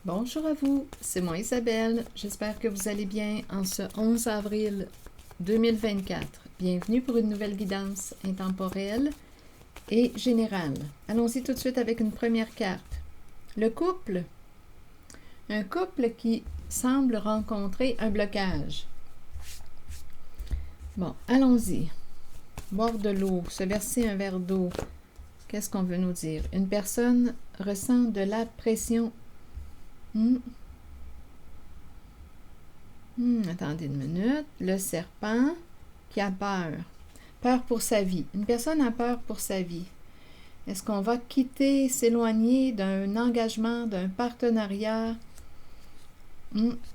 Bonjour à vous, c'est moi Isabelle. J'espère que vous allez bien en ce 11 avril 2024. Bienvenue pour une nouvelle guidance intemporelle et générale. Allons-y tout de suite avec une première carte. Le couple. Un couple qui semble rencontrer un blocage. Bon, allons-y. Boire de l'eau, se verser un verre d'eau. Qu'est-ce qu'on veut nous dire? Une personne ressent de la pression. Attendez une minute. Le serpent qui a peur. Peur pour sa vie. Une personne a peur pour sa vie. Est-ce qu'on va quitter, s'éloigner d'un engagement, d'un partenariat?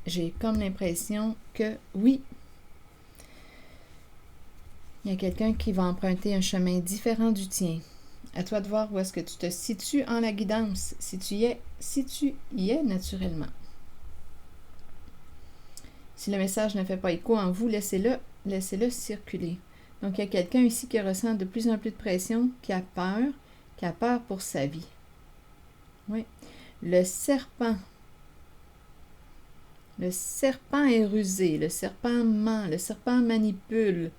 J'ai comme l'impression que oui. Il y a quelqu'un qui va emprunter un chemin différent du tien. À toi de voir où est-ce que tu te situes en la guidance, si tu y es naturellement. Si le message ne fait pas écho en vous, laissez-le circuler. Donc, il y a quelqu'un ici qui ressent de plus en plus de pression, qui a peur pour sa vie. Oui. Le serpent. Le serpent est rusé, le serpent ment, le serpent manipule.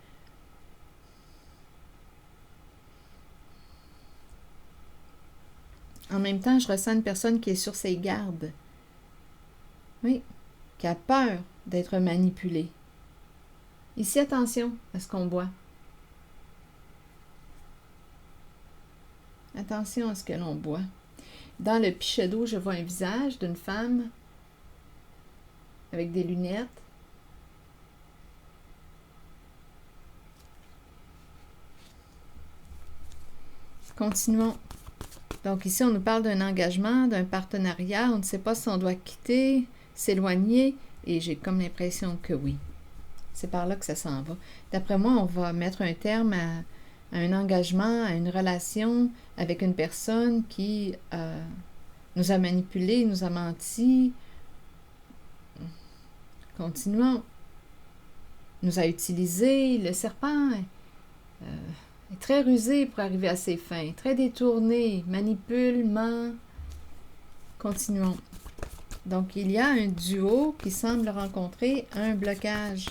En même temps, je ressens une personne qui est sur ses gardes. Oui, qui a peur d'être manipulée. Ici, attention à ce qu'on boit. Attention à ce que l'on boit. Dans le pichet d'eau, je vois un visage d'une femme avec des lunettes. Continuons. Donc ici, on nous parle d'un engagement, d'un partenariat. On ne sait pas si on doit quitter, s'éloigner, et j'ai comme l'impression que oui. C'est par là que ça s'en va. D'après moi, on va mettre un terme à un engagement, à une relation avec une personne qui nous a manipulés, nous a menti. Continuons. Nous a utilisés. Le serpent est très rusé pour arriver à ses fins, très détourné, manipule, ment. Continuons. Donc, il y a un duo qui semble rencontrer un blocage.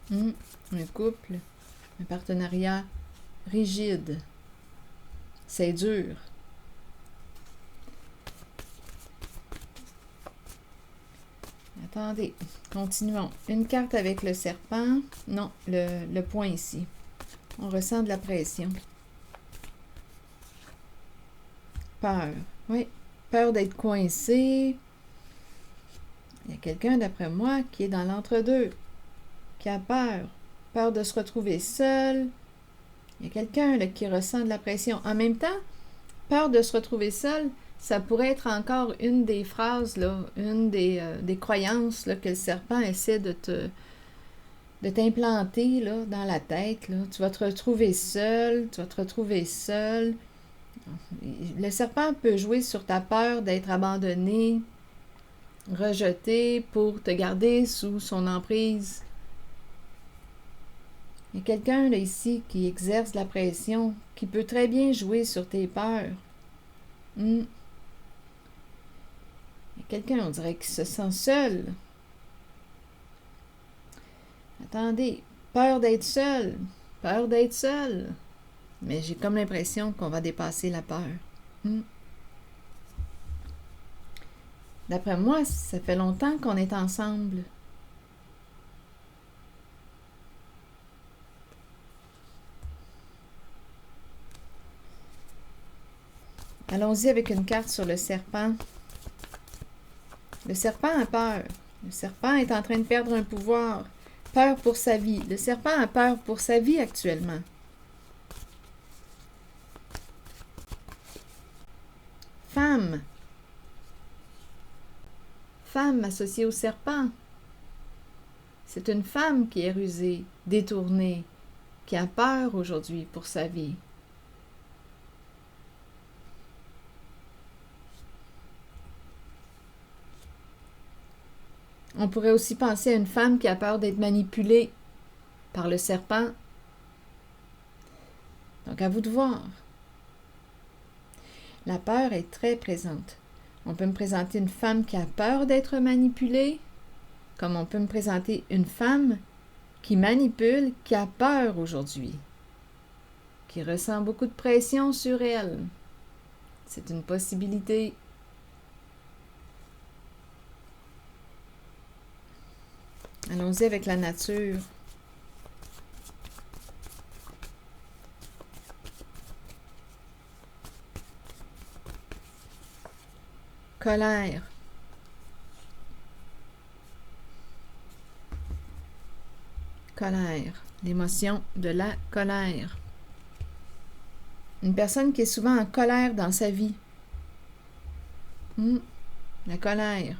Un couple, un partenariat rigide. C'est dur. Attendez, continuons. Une carte avec le serpent. Non, le point ici. On ressent de la pression. Peur. Oui, peur d'être coincé. Il y a quelqu'un, d'après moi, qui est dans l'entre-deux, qui a peur. Peur de se retrouver seul. Il y a quelqu'un là, qui ressent de la pression. En même temps, peur de se retrouver seul, ça pourrait être encore une des phrases, là, une des croyances là, que le serpent essaie de t'implanter là, dans la tête. Là. Tu vas te retrouver seul, Le serpent peut jouer sur ta peur d'être abandonné, rejeté pour te garder sous son emprise. Il y a quelqu'un là ici qui exerce de la pression, qui peut très bien jouer sur tes peurs. Il y a quelqu'un, on dirait, qui se sent seul. Attendez, peur d'être seul. Mais j'ai comme l'impression qu'on va dépasser la peur. D'après moi, ça fait longtemps qu'on est ensemble. Allons-y avec une carte sur le serpent. Le serpent a peur. Le serpent est en train de perdre un pouvoir. Peur pour sa vie. Le serpent a peur pour sa vie actuellement. Femme. Femme associée au serpent. C'est une femme qui est rusée, détournée, qui a peur aujourd'hui pour sa vie. On pourrait aussi penser à une femme qui a peur d'être manipulée par le serpent. Donc, à vous de voir. La peur est très présente. On peut me présenter une femme qui a peur d'être manipulée, comme on peut me présenter une femme qui manipule, qui a peur aujourd'hui, qui ressent beaucoup de pression sur elle. C'est une possibilité. Allons-y avec la nature. Colère. Colère. L'émotion de la colère. Une personne qui est souvent en colère dans sa vie. La colère.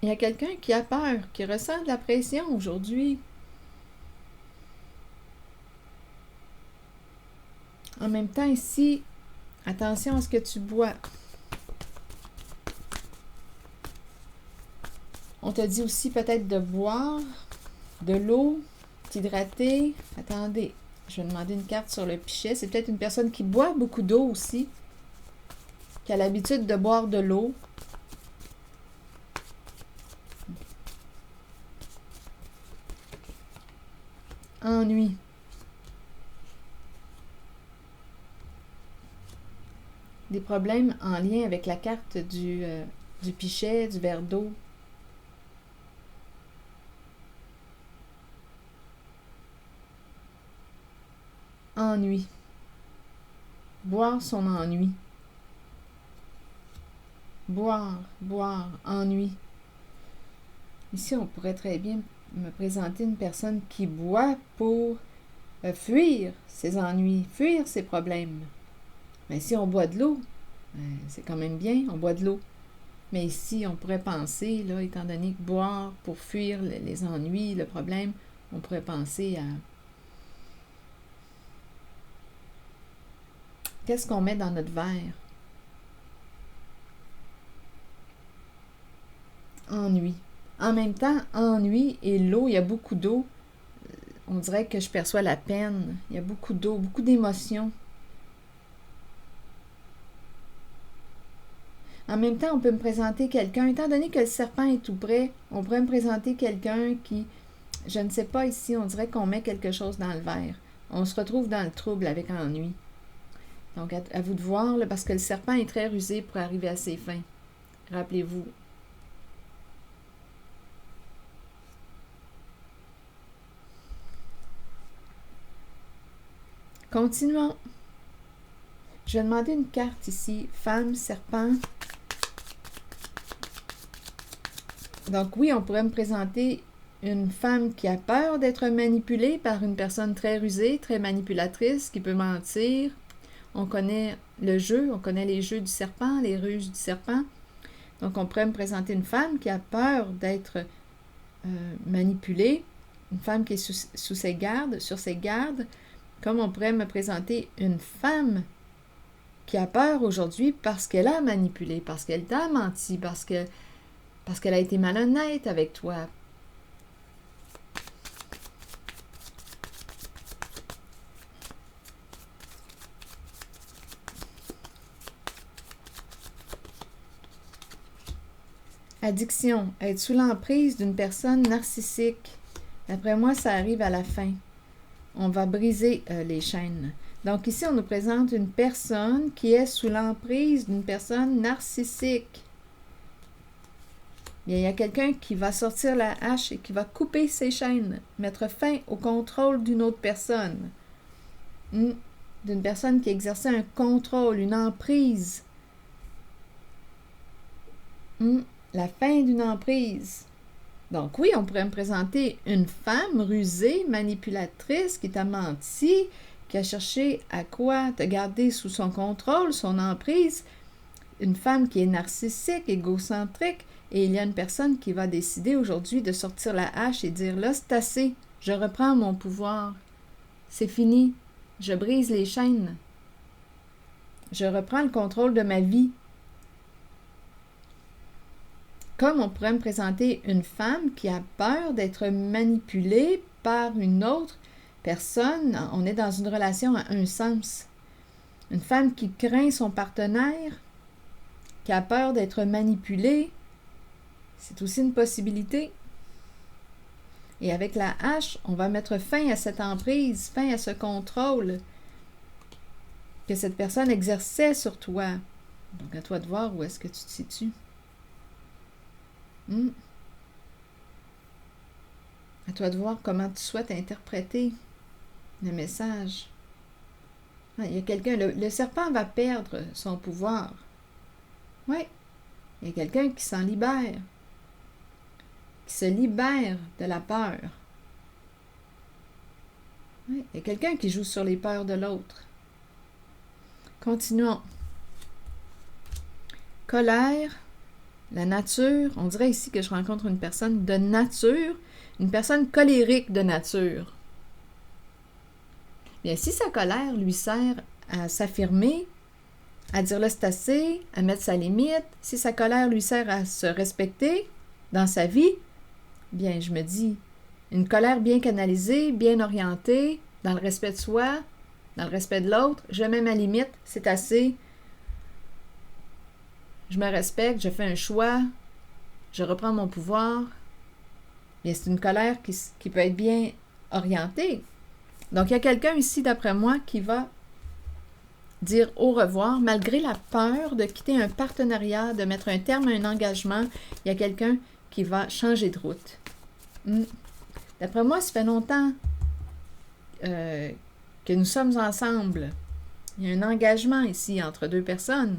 Il y a quelqu'un qui a peur, qui ressent de la pression aujourd'hui. En même temps, ici, attention à ce que tu bois. On te dit aussi peut-être de boire de l'eau, t'hydrater. Attendez, je vais demander une carte sur le pichet. C'est peut-être une personne qui boit beaucoup d'eau aussi, qui a l'habitude de boire de l'eau. Ennui. Des problèmes en lien avec la carte du pichet, du verre d'eau. Ennui. Boire son ennui. Boire, ennui. Ici, on pourrait très bien me présenter une personne qui boit pour fuir ses ennuis, fuir ses problèmes. Mais si on boit de l'eau, c'est quand même bien, on boit de l'eau. Mais ici, on pourrait penser, là, étant donné que boire pour fuir les ennuis, le problème, on pourrait penser à... Qu'est-ce qu'on met dans notre verre? Ennui. En même temps, ennui et l'eau, il y a beaucoup d'eau. On dirait que je perçois la peine. Il y a beaucoup d'eau, beaucoup d'émotions. En même temps, on peut me présenter quelqu'un, étant donné que le serpent est tout près, on pourrait me présenter quelqu'un qui, je ne sais pas ici, on dirait qu'on met quelque chose dans le verre. On se retrouve dans le trouble avec ennui. Donc, à vous de voir, là, parce que le serpent est très rusé pour arriver à ses fins. Rappelez-vous. Continuons. Je vais demander une carte ici. Femme, serpent. Donc oui, on pourrait me présenter une femme qui a peur d'être manipulée par une personne très rusée, très manipulatrice, qui peut mentir. On connaît le jeu, on connaît les jeux du serpent, les ruses du serpent. Donc on pourrait me présenter une femme qui a peur d'être manipulée, une femme qui est sur ses gardes, comme on pourrait me présenter une femme qui a peur aujourd'hui parce qu'elle a manipulé, parce qu'elle t'a menti, parce qu'elle a été malhonnête avec toi. Addiction, être sous l'emprise d'une personne narcissique. D'après moi, ça arrive à la fin. On va briser les chaînes. Donc ici, on nous présente une personne qui est sous l'emprise d'une personne narcissique. Bien, il y a quelqu'un qui va sortir la hache et qui va couper ses chaînes, mettre fin au contrôle d'une autre personne. D'une personne qui exerçait un contrôle, une emprise. La fin d'une emprise. Donc oui, on pourrait me présenter une femme rusée, manipulatrice, qui t'a menti, qui a cherché à quoi te garder sous son contrôle, son emprise. Une femme qui est narcissique, égocentrique, et il y a une personne qui va décider aujourd'hui de sortir la hache et dire « Là, c'est assez, je reprends mon pouvoir. C'est fini, je brise les chaînes. Je reprends le contrôle de ma vie. » Comme on pourrait me présenter une femme qui a peur d'être manipulée par une autre personne, on est dans une relation à un sens. Une femme qui craint son partenaire, qui a peur d'être manipulée, c'est aussi une possibilité. Et avec la hache, on va mettre fin à cette emprise, fin à ce contrôle que cette personne exerçait sur toi. Donc, à toi de voir où est-ce que tu te situes. À toi de voir comment tu souhaites interpréter le message. Il y a quelqu'un, le serpent va perdre son pouvoir. Oui, il y a quelqu'un qui s'en libère, qui se libère de la peur. Oui, il y a quelqu'un qui joue sur les peurs de l'autre. Continuons. Colère, la nature. On dirait ici que je rencontre une personne de nature, une personne colérique de nature. Bien, si sa colère lui sert à s'affirmer, à dire là c'est assez, à mettre sa limite, si sa colère lui sert à se respecter dans sa vie, bien, je me dis, une colère bien canalisée, bien orientée, dans le respect de soi, dans le respect de l'autre, je mets ma limite, c'est assez, je me respecte, je fais un choix, je reprends mon pouvoir. Bien, c'est une colère qui peut être bien orientée. Donc, il y a quelqu'un ici, d'après moi, qui va dire au revoir, malgré la peur de quitter un partenariat, de mettre un terme à un engagement. Il y a quelqu'un qui va changer de route. D'après moi, ça fait longtemps que nous sommes ensemble. Il y a un engagement ici entre deux personnes.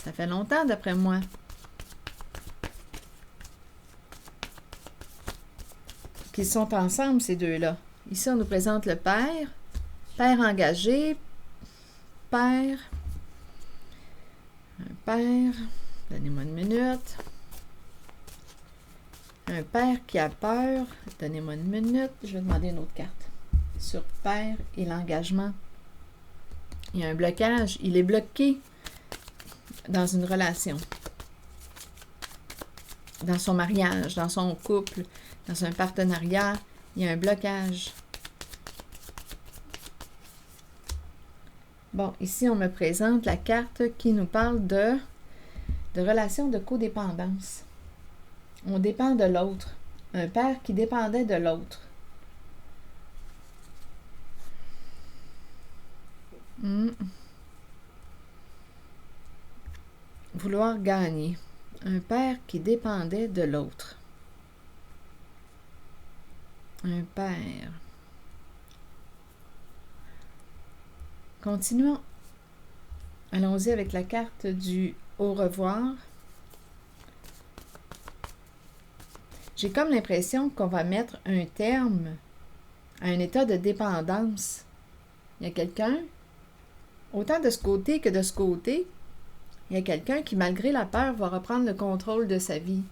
Ça fait longtemps, d'après moi. Qu'ils sont ensemble, ces deux-là. Ici, on nous présente le père engagé, un père, donnez-moi une minute, un père qui a peur, donnez-moi une minute, je vais demander une autre carte, sur père et l'engagement. Il y a un blocage, il est bloqué dans une relation, dans son mariage, dans son couple, dans un partenariat, il y a un blocage. Bon, ici, on me présente la carte qui nous parle de relation de codépendance. On dépend de l'autre. Un père qui dépendait de l'autre. Vouloir gagner. Un père qui dépendait de l'autre. Un père. Continuons. Allons-y avec la carte du au revoir. J'ai comme l'impression qu'on va mettre un terme à un état de dépendance. Il y a quelqu'un, autant de ce côté que de ce côté, il y a quelqu'un qui, malgré la peur, va reprendre le contrôle de sa vie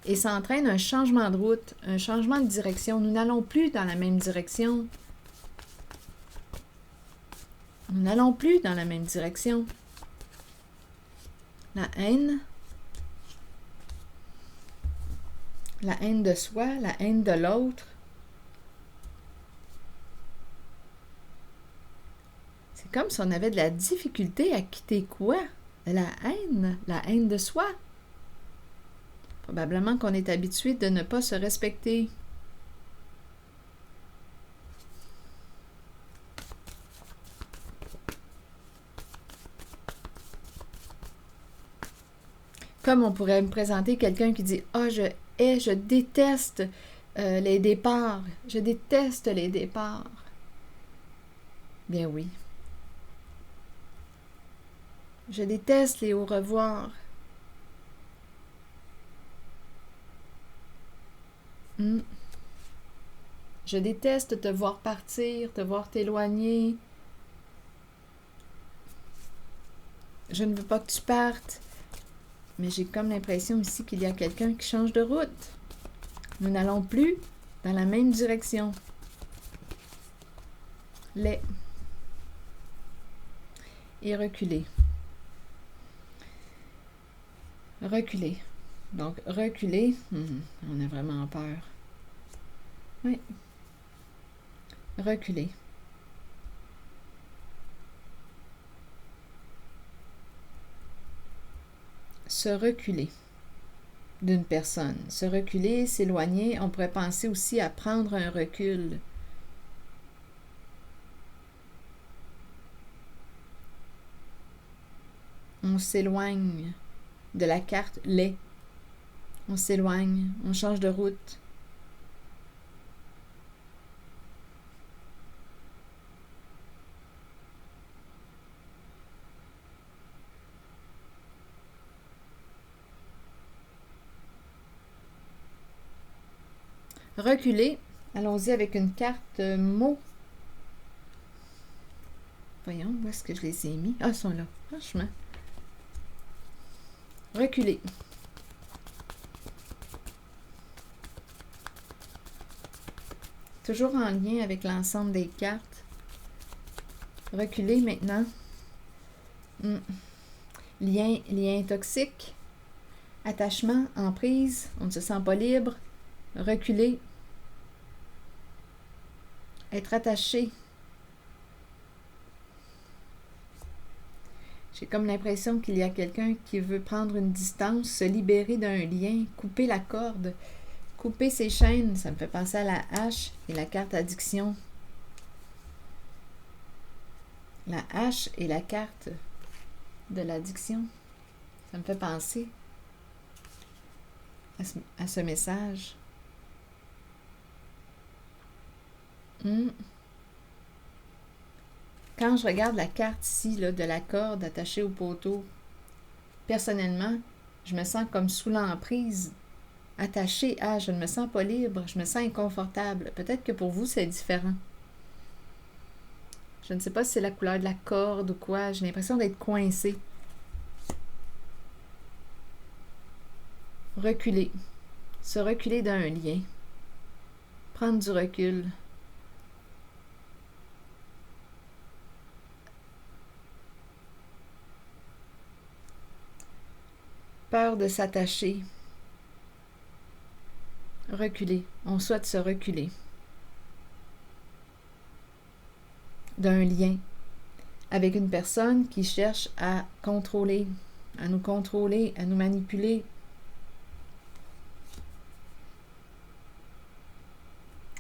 et s'entraîne un changement de route, un changement de direction. Nous n'allons plus dans la même direction. Nous n'allons plus dans la même direction. La haine de soi, la haine de l'autre. C'est comme si on avait de la difficulté à quitter quoi? La haine de soi. Probablement qu'on est habitué de ne pas se respecter. Comme on pourrait me présenter quelqu'un qui dit « Ah, je déteste les départs. Je déteste les départs. » Bien oui. Je déteste les au revoir. Je déteste te voir partir, te voir t'éloigner. Je ne veux pas que tu partes. Mais j'ai comme l'impression ici qu'il y a quelqu'un qui change de route. Nous n'allons plus dans la même direction. Et reculer. Reculer. Donc, reculer, on a vraiment peur. Oui. reculer. Se reculer d'une personne. Se reculer, s'éloigner, on pourrait penser aussi à prendre un recul. On s'éloigne de la carte les. On s'éloigne, on change de route. Reculer, allons-y avec une carte mots. Voyons, où est-ce que je les ai mis? Ah, ils sont là, franchement. Reculer. Toujours en lien avec l'ensemble des cartes. Reculer maintenant. Lien toxique. Attachement, emprise, on ne se sent pas libre. Reculer. Être attaché. J'ai comme l'impression qu'il y a quelqu'un qui veut prendre une distance, se libérer d'un lien, couper la corde, couper ses chaînes. Ça me fait penser à la hache et la carte addiction. La hache et la carte de l'addiction. Ça me fait penser à ce message. Quand je regarde la carte ici, là, de la corde attachée au poteau, personnellement, je me sens comme sous l'emprise, attachée à, je ne me sens pas libre, je me sens inconfortable. Peut-être que pour vous, c'est différent. Je ne sais pas si c'est la couleur de la corde ou quoi, j'ai l'impression d'être coincée. Reculer. Se reculer d'un lien. Prendre du recul. Peur de s'attacher. Reculer. On souhaite se reculer d'un lien avec une personne qui cherche à contrôler, à nous manipuler.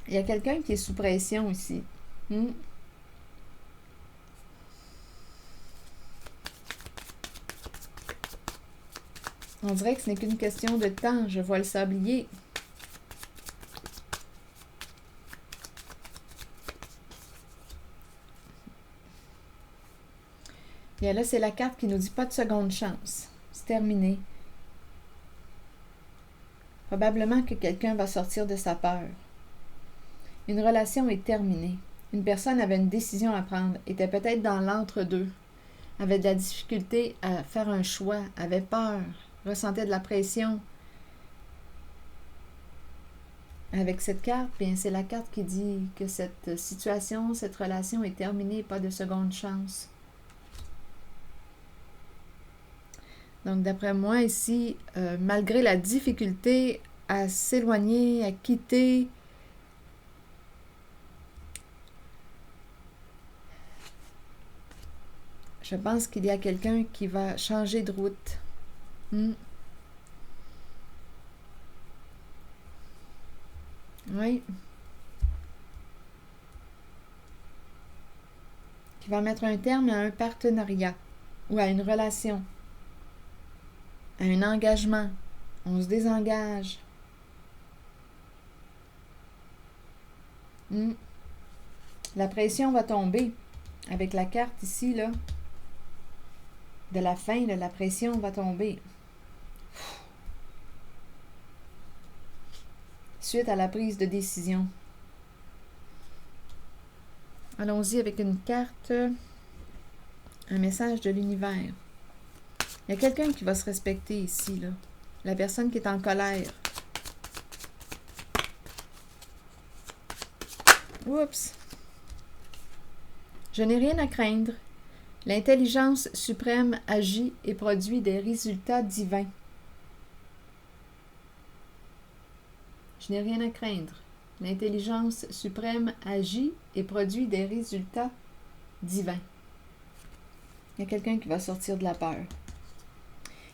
Il y a quelqu'un qui est sous pression ici. On dirait que ce n'est qu'une question de temps. Je vois le sablier. Et là, c'est la carte qui nous dit pas de seconde chance. C'est terminé. Probablement que quelqu'un va sortir de sa peur. Une relation est terminée. Une personne avait une décision à prendre, était peut-être dans l'entre-deux, avait de la difficulté à faire un choix, avait peur, ressentait de la pression. Avec cette carte, bien, c'est la carte qui dit que cette situation, cette relation est terminée, pas de seconde chance. Donc, d'après moi, ici, malgré la difficulté à s'éloigner, à quitter, je pense qu'il y a quelqu'un qui va changer de route. Oui. Qui va mettre un terme à un partenariat ou à une relation, à un engagement. On se désengage. La pression va tomber. Avec la carte ici, là, de la fin, là, la pression va tomber. Suite à la prise de décision. Allons-y avec une carte, un message de l'univers. Il y a quelqu'un qui va se respecter ici, là. La personne qui est en colère. Oups! Je n'ai rien à craindre. L'intelligence suprême agit et produit des résultats divins. Je n'ai rien à craindre. L'intelligence suprême agit et produit des résultats divins. Il y a quelqu'un qui va sortir de la peur,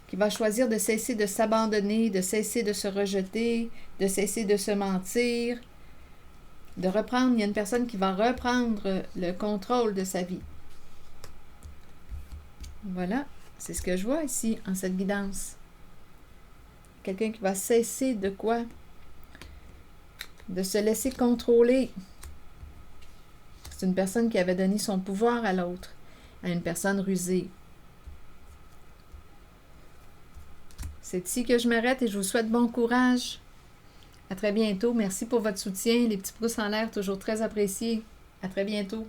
qui va choisir de cesser de s'abandonner, de cesser de se rejeter, de cesser de se mentir, de reprendre. Il y a une personne qui va reprendre le contrôle de sa vie. Voilà, c'est ce que je vois ici en cette guidance. Quelqu'un qui va cesser de quoi? De se laisser contrôler. C'est une personne qui avait donné son pouvoir à l'autre, à une personne rusée. C'est ici que je m'arrête et je vous souhaite bon courage. À très bientôt. Merci pour votre soutien. Les petits pouces en l'air, toujours très appréciés. À très bientôt.